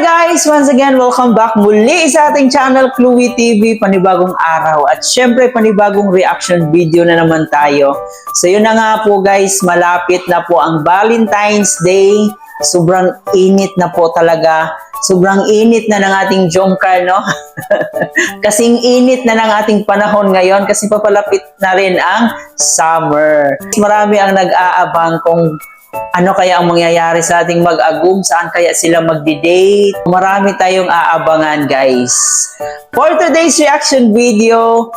Guys, once again, welcome back muli sa ating channel, Chloe TV, panibagong araw. At syempre, panibagong reaction video na naman tayo. So yun na nga po guys, malapit na po ang Valentine's Day. Sobrang init na po talaga. Sobrang init na ng ating Jomcar, no? Kasing init na ng ating panahon ngayon kasi papalapit na rin ang summer. Marami ang nag-aabang kung ano kaya ang mangyayari sa ating mag-agum, saan kaya sila magdi-date. Marami tayong aabangan guys. For today's reaction video,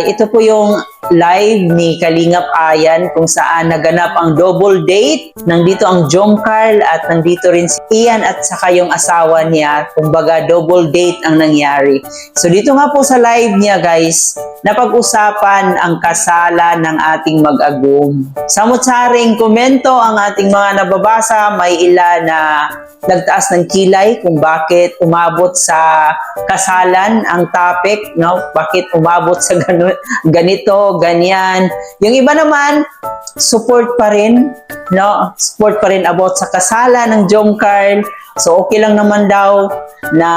ito po yung live ni Kalingap Ayan kung saan naganap ang double date. Nandito ang Jomcar at nandito rin si Ian at saka yung asawa niya. Kumbaga double date ang nangyari. So dito nga po sa live niya guys, napag-usapan ang kasalan ng ating mag-agum. Samot-saring komento ang ating mga nababasa, may ilan na nagtaas ng kilay kung bakit umabot sa kasalan ang topic, no? Bakit umabot sa ganito, ganyan. Yung iba naman, support pa rin, no? Support pa rin about sa kasalan ng Jomcar. So okay lang naman daw na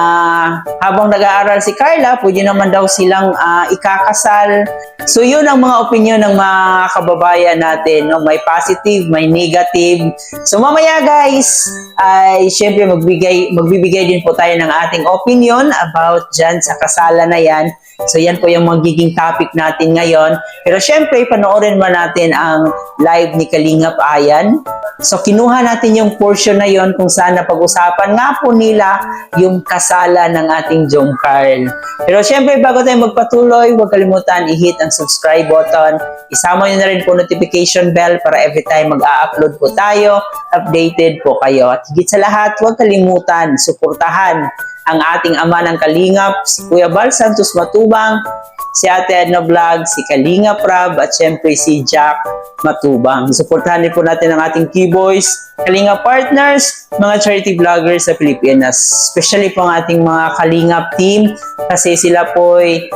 habang nag-aaral si Carla, pwede naman daw silang ikakasal. So yun ang mga opinion ng mga kababayan natin, no? May positive, may negative. So mamaya guys, ay syempre magbibigay din po tayo ng ating opinion about dyan sa kasalan na yan. So yan po yung magiging topic natin ngayon. Pero syempre, panoorin mo natin ang live ni Kalingap Ayan. So kinuha natin yung portion na yon kung saan napag-usapan nga po nila yung kasalan ng ating Jomcar. Pero syempre, bago tayo magpatuloy, huwag kalimutan i-hit ang subscribe button. Isama nyo na rin po notification bell para every time mag-a-upload po tayo, updated po kayo. At higit sa lahat, huwag kalimutan, suportahan ang ating ama ng Kalingap, si Kuya Bal Santos Matubang, si Ate Edna Vlog, si Kalingap Rab, at syempre si Jack Matubang. Suportahan din po natin ang ating Keyboys, Kalingap Partners, mga charity vloggers sa Pilipinas. Especially po ang ating mga Kalingap team kasi sila po'y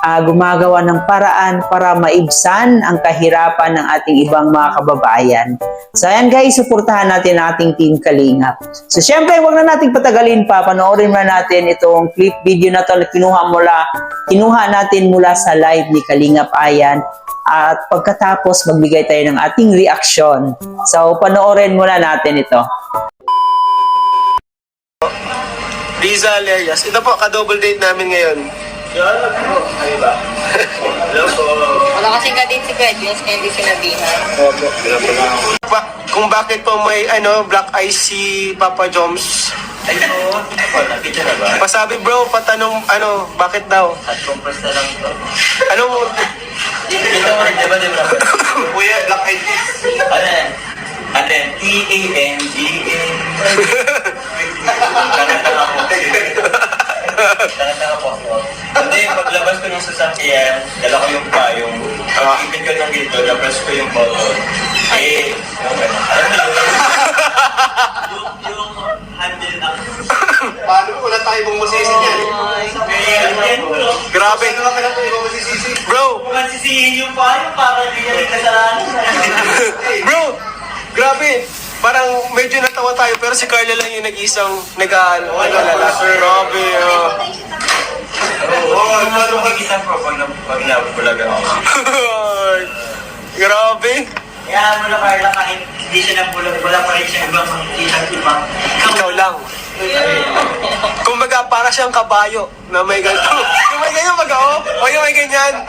gumagawa ng paraan para maibsan ang kahirapan ng ating ibang mga kababayan. So ayan guys, suportahan natin ang ating team Kalingap. So syempre, huwag na nating patagalin pa. Panoorin na natin itong clip video na ito na kinuha natin mula sa live ni Kalingap Ayan. At pagkatapos, magbigay tayo ng ating reaction. So panoorin muna natin ito. Riza Lerias. Ito po, ka-double date namin ngayon. Hello po. Ano ba? Hello po. Wala kasing ka din si Bedwins, kaya hindi sinabihan. Opo. Kung bakit po may black eyes si Papa Joms. Ay po. Ako, nakita na ba? Pasabi bro, patanong bakit daw? At compress na lang ito. Ano mo? Ito mo rin, diba? Kuya, black eyes. Ano yan? And then, T-A-N-G-A. Tangatanga po. Tangatanga po ako. Hindi, paglabas ko ng sasakyan, dala ko yung payong. Ipit ko ng dito, na-press ko yung button. Yung handle ng... Paano? Wala tayo mong masisi niyan. Grabe. Bro! Kung masisihin yung payong, para hindi niya rin kasalanan. Bro! Grabe! Parang medyo natawa tayo pero si Carla lang yung nag-isang nag-alala. Grabe. Ano mag-isang pro pag nabulaga ako? Grabe. Kaya mo na Carla kahit hindi siya nabulag, wala pa rin siya ibang isang iba. Ikaw lang. Kumbaga, para siyang kabayo na may ganito. Yung may ganyan mag-o, o yung may ganyan.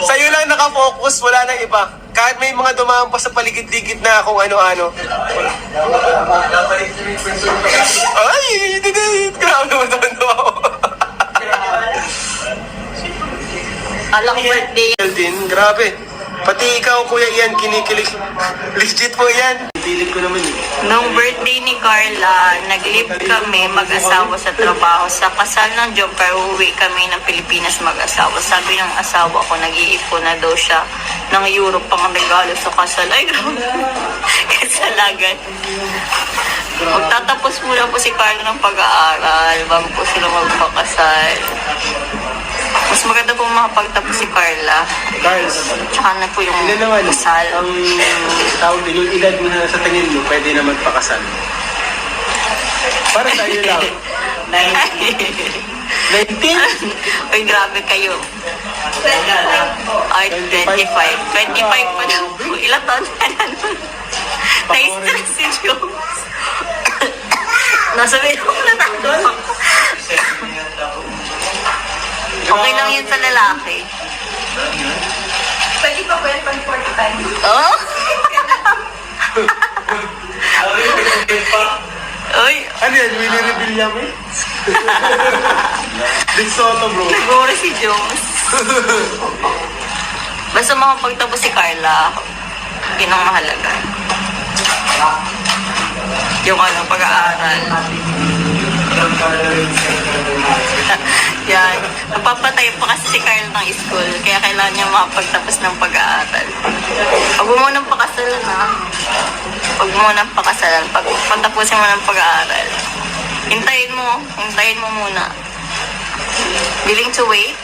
Sa'yo lang nakafocus, wala nang iba. Kahit may mga dumaan pa sa paligid-ligid na kung ano-ano. Ay, grabe naman naman ako. Alang birthday. Din, grabe. Pati ikaw, Kuya Ian, kinikilig. Legit po yan. Pilit ko naman eh. Nung birthday ni Carla, nag-leave kami mag-asawa sa trabaho. Sa kasal ng Jomcar, uuwi kami ng Pilipinas mag-asawa. Sabi ng asawa ko, nag-iipon na daw siya ng Europe pang regalo sa kasal. Ay, grabe. Kasalagan. Magtatapos muna po si Carla ng pag-aaral bago po sila magpakasal. Mas maganda po makapagtapos si Carla. Carls, Tsaka na po yung ilan naman kasal. ang tawag din, yung edad mo na sa tingin mo, pwede na magpakasal. Para tayo lang. Uy, grabe kayo. 25. Ay, 25. 25 pa daw. Ilang taon ka na nun? Na-stress si Jones. Nasabihin ko na tayo. Okay lang yun sa lalaki. Pwede pa po yan pag 45. Oh? Uy, Ano yan? Willie Rebilla mo? Big Soto, bro. nagmura si Jones. Basta makapagtapos si Carla, yun ang mahalaga. Yung ano, pag-aaral. Yan. Napapatay pa kasi si Carla ng school, kaya kailangan niya makapagtapos ng pag-aaral. Huwag mo munang pakasalan, ha? Huwag mo munang pakasalan. Pag patapusin mo ng pag-aaral, hintayin mo muna. Willing to wait?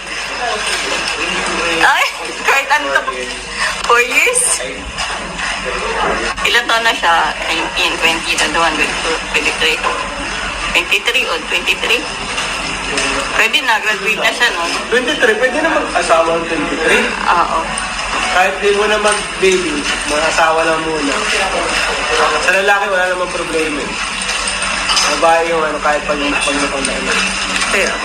Ay, kahit ano to? 4 years? Ilan taon na siya? 19, 20, 21, 22, 23. 23 o 23? Pwede na, graduate na siya nun. 23, pwede na mag-asawa ng 23. Oo. Kahit di mo na mag-baby, mag-asawa lang muna. Sa lalaki, wala namang problema. Babae yung ano, kahit pag napanglaan. Pero,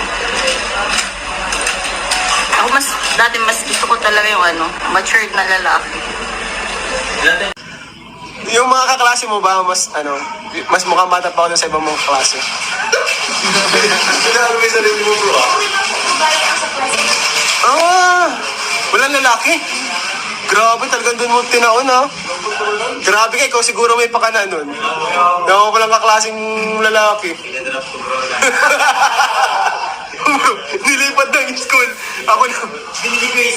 ako dati mas gusto ko talaga yung ano, matured na lalaki. Yung mga kaklase mo ba, mas mukhang bata pa ako dun sa ibang mga klase? Sinabi mo yung sarili mo, bro? Walang lalaki. Grabe, talagang dun mo tinaon, ha? Grabe ka, ikaw siguro may pakana nun. Ako walang kaklaseng lalaki. Nilipat ng school. Ako na. Binili ko yung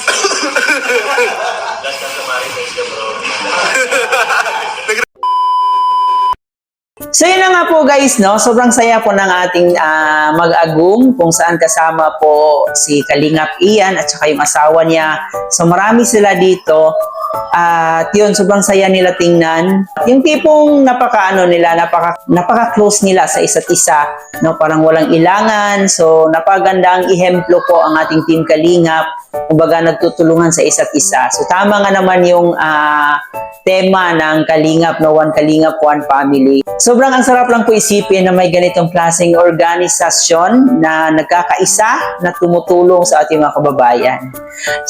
So yun na nga po guys, no? Sobrang saya po ng ating mag-agum kung saan kasama po si Kalingap Ian at saka yung asawa niya. So marami sila dito. At yun, sobrang saya nila tingnan. Yung tipong napaka-close nila sa isa't isa. No? Parang walang ilangan. So napagandang ihemplo po ang ating Team Kalingap. Kumbaga nagtutulungan sa isa't isa. So tama nga naman yung tema ng Kalingap, no? One Kalingap, One Family. Sobrang ang sarap lang po isipin na may ganitong klaseng organisasyon na nagkakaisa na tumutulong sa ating mga kababayan.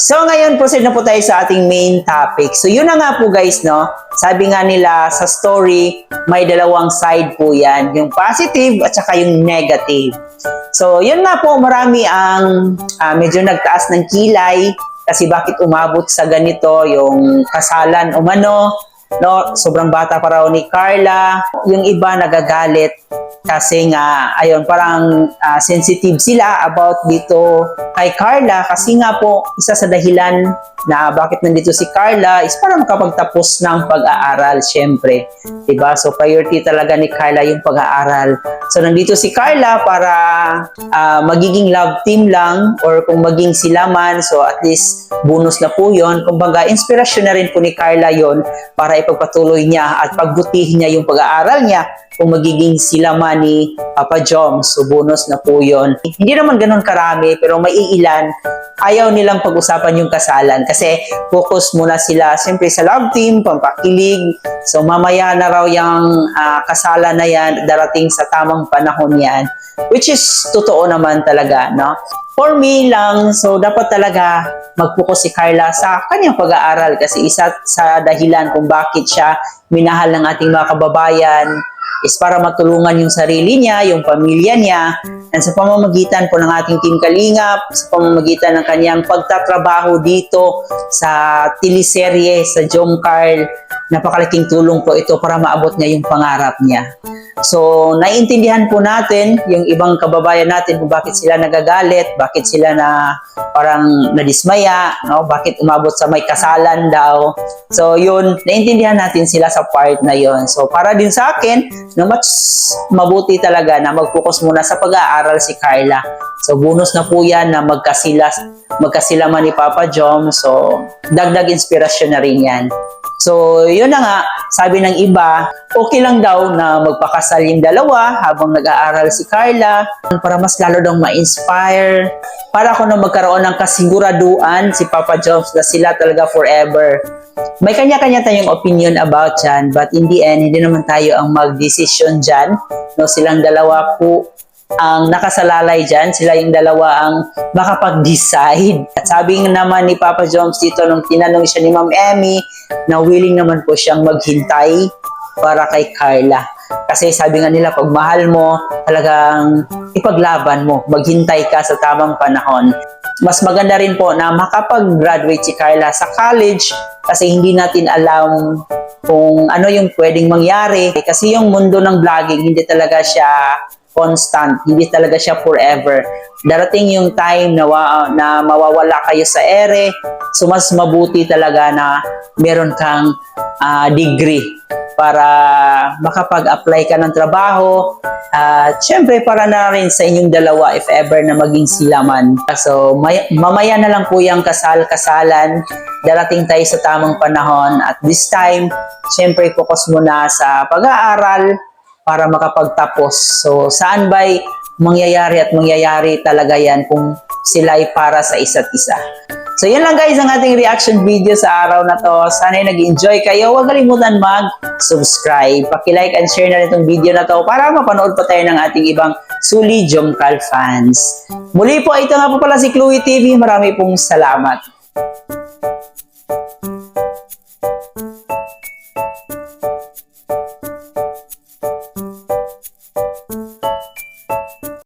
So ngayon, proceed na po tayo sa ating main topic. So yun na nga po guys, no? Sabi nga nila sa story, may dalawang side po yan. Yung positive at saka yung negative. So yun nga po, marami ang medyo nagtaas ng kilay kasi bakit umabot sa ganito yung kasalan umano, no? Sobrang bata pa raw ni Carla. Yung iba nagagalit kasi nga, ayun, parang sensitive sila about dito kay Carla kasi nga po, isa sa dahilan na bakit nandito si Carla is para makapagtapos ng pag-aaral, syempre. Diba? So, priority talaga ni Carla yung pag-aaral. So, nandito si Carla para magiging love team lang or kung maging sila man, so at least bonus na po yun. Kumbaga, inspirasyon na rin po ni Carla yon para ipagpatuloy niya at pagbutihin niya yung pag-aaral niya kung magiging sila man ni Papa Joms. So, bonus na po yun. Hindi naman ganun karami, pero may iilan, ayaw nilang pag-usapan yung kasalan kasi focus muna sila siyempre sa love team, pampakilig. So, mamaya na raw yung kasalan na yan, darating sa tamang panahon yan. Which is totoo naman talaga, no? For me lang, so dapat talaga mag-focus si Carla sa kanyang pag-aaral kasi isa sa dahilan kung bakit siya minahal ng ating mga kababayan is para matulungan yung sarili niya, yung pamilya niya, and sa pamamagitan po ng ating Team Kalingap, sa pamamagitan ng kanyang pagtatrabaho dito sa teleserye, sa Jom Carl, napakalaking tulong po ito para maabot niya yung pangarap niya. So, naiintindihan po natin yung ibang kababayan natin kung bakit sila nagagalit, bakit sila na parang nadismaya, no? Bakit umabot sa may kasalan daw. So, yun, naiintindihan natin sila sa part na yun. So, para din sa akin, no, mas mabuti talaga na mag-focus muna sa pag-aaral si Carla. So, bonus na po yan na magkasila man ni Papa Jom. So, dagdag inspirasyon na rin yan. So, yun na nga. sabi ng iba, okay lang daw na magpakasal yung dalawa habang nag-aaral si Carla para mas lalo daw ma-inspire. Para ako na magkaroon ng kasiguraduan si Papa Joms na sila talaga forever. May kanya-kanya tayong opinion about dyan, but in the end, hindi naman tayo ang mag-desisyon dyan. No, silang dalawa po ang nakasalalay dyan, sila yung dalawa ang makapag-decide. At sabi naman ni Papa Joms dito nung tinanong siya ni Ma'am Emmy na willing naman po siyang maghintay para kay Carla. Kasi sabi nga nila, pag mahal mo, talagang ipaglaban mo, maghintay ka sa tamang panahon. Mas maganda rin po na makapag-graduate si Carla sa college kasi hindi natin alam kung ano yung pwedeng mangyari. Kasi yung mundo ng vlogging, hindi talaga siya constant, hindi talaga siya forever. Darating yung time na mawawala kayo sa ere, so mas mabuti talaga na meron kang degree para makapag-apply ka ng trabaho. Syempre para na rin sa inyong dalawa if ever na maging sila man. So mamaya na lang po yung kasal-kasalan, darating tayo sa tamang panahon at this time, syempre focus muna sa pag-aaral para makapagtapos. So, saan ba'y mangyayari talaga yan kung sila ay para sa isa't isa. So, yan lang guys ang ating reaction video sa araw na to. Sana'y nag-enjoy kayo. Huwag kalimutan mag-subscribe. Paki-like and share na rin itong video na to para mapanood pa tayo ng ating ibang Suli Jomcal fans. Muli po, ito nga po pala si Chloe TV. Marami pong salamat.